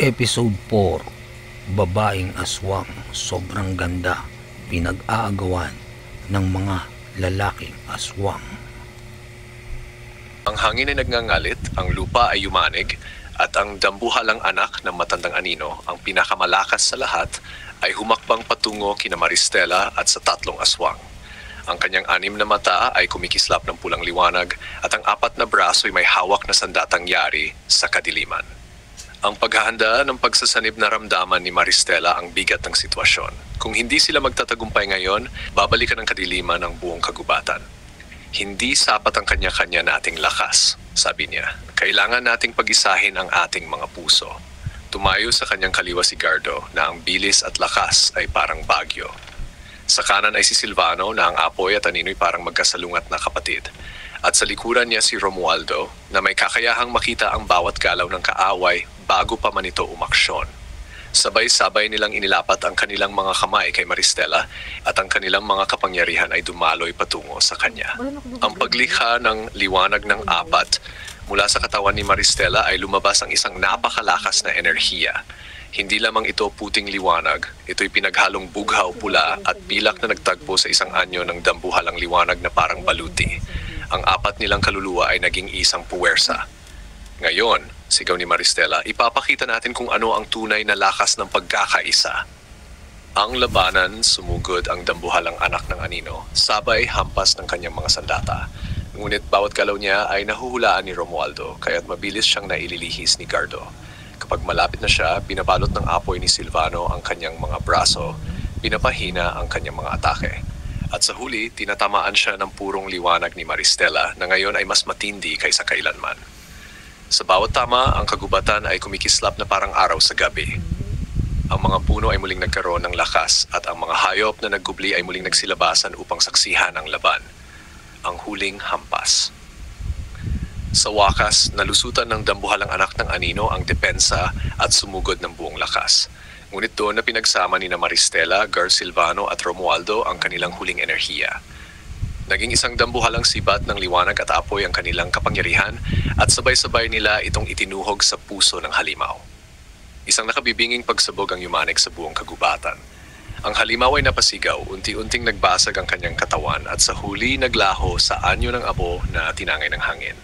Episode 4. Babaeng aswang, sobrang ganda, pinag-aagawan ng mga lalaking aswang. Ang hangin ay nagngangalit, ang lupa ay yumanig, at ang dambuhalang anak ng matandang anino, ang pinakamalakas sa lahat, ay humakbang patungo kina Maristela at sa tatlong aswang. Ang kanyang 6 na mata ay kumikislap ng pulang liwanag at ang 4 na braso ay may hawak na sandatang yari sa kadiliman. Ang paghahanda ng pagsasanib na ramdaman ni Maristela ang bigat ng sitwasyon. Kung hindi sila magtatagumpay ngayon, babalikan ng kadiliman ang buong kagubatan. Hindi sapat ang kanya-kanya nating lakas, sabi niya. Kailangan nating pag-isahin ang ating mga puso. Tumayo sa kanyang kaliwa si Gardo na ang bilis at lakas ay parang bagyo. Sa kanan ay si Silvano na ang apoy at anino'y parang magkasalungat na kapatid. At sa likuran niya si Romualdo na may kakayahang makita ang bawat galaw ng kaaway bago pa man ito umaksyon. Sabay-sabay nilang inilapat ang kanilang mga kamay kay Maristela at ang kanilang mga kapangyarihan ay dumaloy patungo sa kanya. Ang paglikha ng liwanag ng 4 mula sa katawan ni Maristela ay lumabas ang isang napakalakas na enerhiya. Hindi lamang ito puting liwanag, ito'y pinaghalong bughaw pula at pilak na nagtagpo sa isang anyo ng dambuhalang liwanag na parang baluti. Ang 4 nilang kaluluwa ay naging isang puwersa. Ngayon, sigaw ni Maristela, ipapakita natin kung ano ang tunay na lakas ng pagkakaisa. Ang labanan, sumugod ang dambuhalang anak ng anino, sabay hampas ng kanyang mga sandata. Ngunit bawat galaw niya ay nahuhulaan ni Romualdo, kaya't mabilis siyang naililihis ni Gardo. Kapag malapit na siya, binabalot ng apoy ni Silvano ang kanyang mga braso, pinapahina ang kanyang mga atake. At sa huli, tinatamaan siya ng purong liwanag ni Maristela na ngayon ay mas matindi kaysa kailanman. Sa bawat tama, ang kagubatan ay kumikislap na parang araw sa gabi. Ang mga puno ay muling nagkaroon ng lakas at ang mga hayop na naggubli ay muling nagsilabasan upang saksihan ang laban. Ang huling hampas. Sa wakas, nalusutan ng dambuhalang anak ng anino ang depensa at sumugod ng buong lakas. Ngunit doon na pinagsama ni Maristela, Gar Silvano at Romualdo ang kanilang huling enerhiya. Naging isang dambuhalang sibat ng liwanag at apoy ang kanilang kapangyarihan at sabay-sabay nila itong itinuhog sa puso ng halimaw. Isang nakabibinging pagsabog ang yumanig sa buong kagubatan. Ang halimaw ay napasigaw, unti-unting nagbasag ang kanyang katawan at sa huli naglaho sa anyo ng abo na tinangay ng hangin.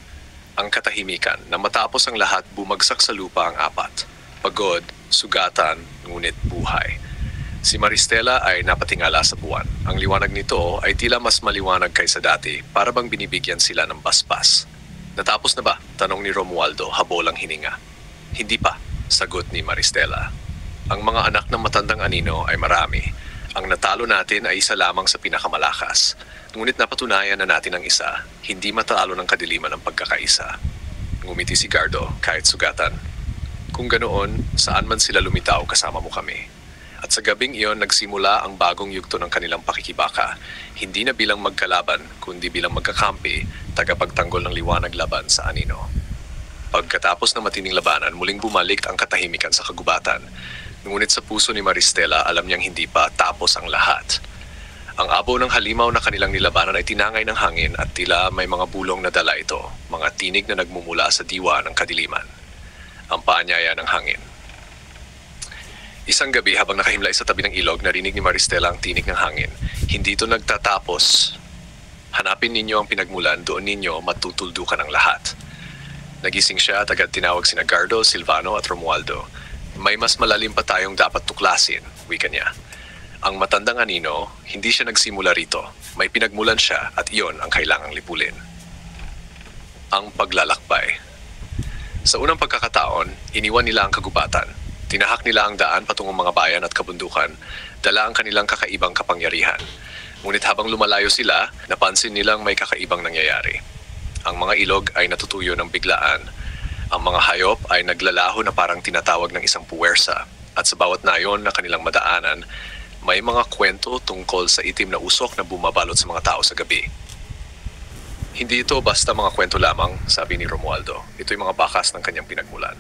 Ang katahimikan na matapos ang lahat bumagsak sa lupa ang 4. Pagod, sugatan, ngunit buhay. Si Maristela ay napatingala sa buwan. Ang liwanag nito ay tila mas maliwanag kaysa dati para bang binibigyan sila ng basbas. Natapos na ba? Tanong ni Romualdo, habolang hininga. Hindi pa, sagot ni Maristela. Ang mga anak ng matandang anino ay marami. Ang natalo natin ay isa lamang sa pinakamalakas. Ngunit napatunayan na natin ang isa, hindi matalo ng kadiliman ang pagkakaisa. Ngumiti si Gardo kahit sugatan. Kung ganoon, saan man sila lumitaw kasama mo kami. At sa gabing iyon nagsimula ang bagong yugto ng kanilang pakikibaka, hindi na bilang magkalaban, kundi bilang magkakampi, tagapagtanggol ng liwanag laban sa anino. Pagkatapos ng matinding labanan, muling bumalik ang katahimikan sa kagubatan. Ngunit sa puso ni Maristela, alam niyang hindi pa tapos ang lahat. Ang abo ng halimaw na kanilang nilabanan ay tinangay ng hangin at tila may mga bulong na dala ito, mga tinig na nagmumula sa diwa ng kadiliman. Ang paanyaya ng hangin. Isang gabi habang nakahimlay sa tabi ng ilog, narinig ni Maristela ang tinig ng hangin. Hindi ito nagtatapos. Hanapin ninyo ang pinagmulan, doon ninyo matutuldukan ang lahat. Nagising siya at agad tinawag sina Gardo, Silvano at Romualdo. May mas malalim pa tayong dapat tuklasin, wika niya. Ang matandang anino, hindi siya nagsimula rito. May pinagmulan siya at iyon ang kailangang lipulin. Ang paglalakbay. Sa unang pagkakataon, iniwan nila ang kagubatan. Tinahak nila ang daan patungong mga bayan at kabundukan, dala ang kanilang kakaibang kapangyarihan. Ngunit habang lumalayo sila, napansin nilang may kakaibang nangyayari. Ang mga ilog ay natutuyo ng biglaan. Ang mga hayop ay naglalaho na parang tinatawag ng isang puwersa. At sa bawat nayon na kanilang madaanan, may mga kwento tungkol sa itim na usok na bumabalot sa mga tao sa gabi. Hindi ito basta mga kwento lamang, sabi ni Romualdo. Ito'y mga bakas ng kanyang pinagmulan.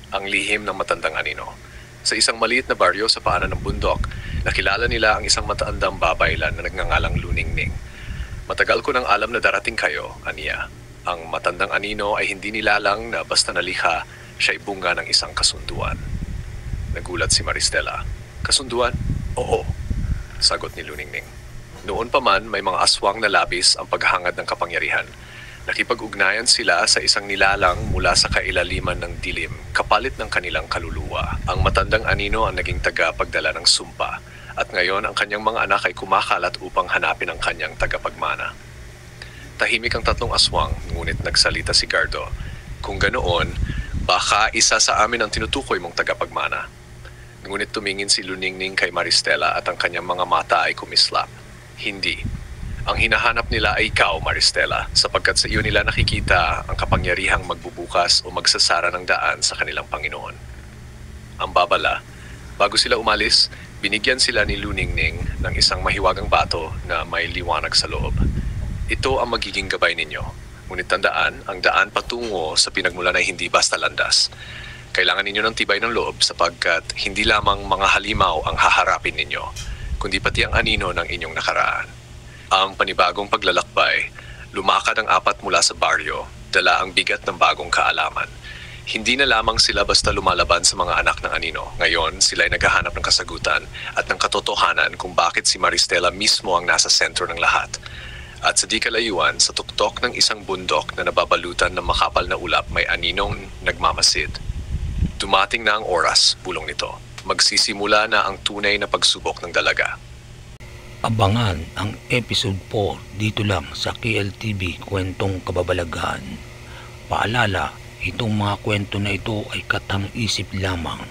Ang lihim ng matandang anino. Sa isang maliit na baryo sa paanan ng bundok, nakilala nila ang isang matandang babaylan na nagngangalang Luningning. Matagal ko nang alam na darating kayo, aniya. Ang matandang anino ay hindi nilalang na basta nalikha, Siya'y bunga ng isang kasunduan. Nagulat si Maristela. Kasunduan? Oo, sagot ni Luningning. Noon pa man, may mga aswang na labis ang paghangad ng kapangyarihan. Nakipag-ugnayan sila sa isang nilalang mula sa kailaliman ng dilim, kapalit ng kanilang kaluluwa. Ang matandang anino ang naging tagapagdala ng sumpa, at ngayon ang kanyang mga anak ay kumakalat upang hanapin ang kanyang tagapagmana. Tahimik ang tatlong aswang, ngunit nagsalita si Gardo. Kung ganoon, baka isa sa amin ang tinutukoy mong tagapagmana. Ngunit tumingin si Luningning kay Maristela at ang kanyang mga mata ay kumislap. Hindi. Ang hinahanap nila ay ikaw, Maristela, sapagkat sa iyo nila nakikita ang kapangyarihang magbubukas o magsasara ng daan sa kanilang Panginoon. Ang babala, bago sila umalis, binigyan sila ni Luningning ng isang mahiwagang bato na may liwanag sa loob. Ito ang magiging gabay ninyo. Ngunit tandaan, ang daan patungo sa pinagmulan ay hindi basta landas. Kailangan ninyo ng tibay ng loob sapagkat hindi lamang mga halimaw ang haharapin ninyo, kundi pati ang anino ng inyong nakaraan. Ang panibagong paglalakbay, lumakad ang apat mula sa baryo, dala ang bigat ng bagong kaalaman. Hindi na lamang sila basta lumalaban sa mga anak ng anino. Ngayon, sila ay naghahanap ng kasagutan at ng katotohanan kung bakit si Maristela mismo ang nasa sentro ng lahat. At sa di kalayuan, sa tuktok ng isang bundok na nababalutan ng makapal na ulap, may aninong nagmamasid. Dumating na ang oras, bulong nito. Magsisimula na ang tunay na pagsubok ng dalaga. Abangan ang episode 4 dito lang sa KLTV Kwentong Kababalaghan. Paalala, itong mga kwento na ito ay katang-isip lamang.